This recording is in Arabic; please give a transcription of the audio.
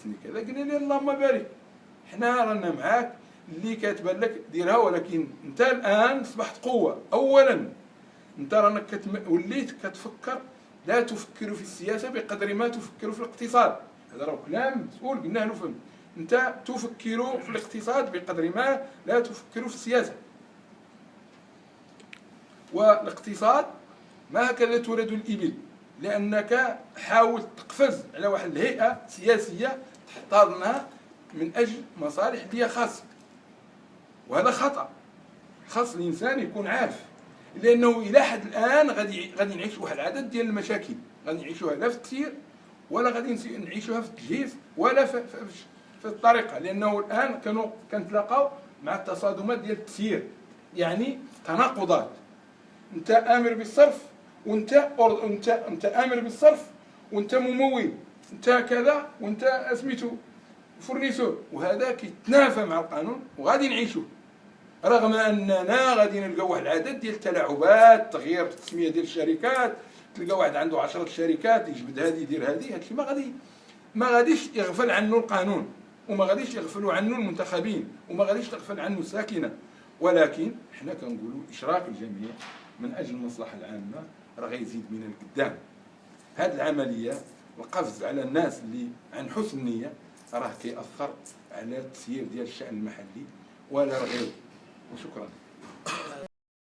خصني كذا. قلنا لي اللهم بارك، حنا رانا معاك، اللي كتبان لك ديرها، ولكن انت الان اصبحت قوه. اولا انت راك وليت كتفكر، لا تفكر في السياسه بقدر ما تفكر في الاقتصاد. هذا راه كلام مسؤول قلنا له فهم. انت تفكر في الاقتصاد بقدر ما لا تفكر في السياسه. والاقتصاد ما هكذا تولد الإبل، لأنك حاول تقفز على واحد الهيئة سياسية تحتضنها من أجل مصالح ديال خاصة، وهذا خطأ. خاص الإنسان يكون عارف، لأنه إلى حد الآن غادي نعيش واحد العدد ديال المشاكل، غادي نعيشوها لا في التسيير ولا غادي نعيشوها في التجهيز ولا في الطريقة، لأنه الآن كنتلاقاو مع التصادمات ديال التسيير، يعني تناقضات. انت امر بالصرف وانت امر بالصرف، وانت ممول، انت كذا، وانت سميتو فورنيسور، وهذا كيتنافى مع القانون وغادي نعيشوه، رغم اننا غادي نلقاو واحد العدد ديال التلاعبات، تغيير التسميه ديال الشركات، تلقى واحد عنده 10 شركات يجبد هذه يدير هذه. هادشي ما غاديش يغفل عنه القانون، وما غاديش يغفلوا عنه المنتخبين، وما غاديش تغفل عنه الساكنه. ولكن حنا كنقولوا اشراك الجميع من اجل المصلحه العامه راه غيزيد من القدام. هذه العمليه القفز على الناس اللي عن حسن النيه راه كيأثر على التسيير ديال الشأن المحلي ولا غيره. وشكرا.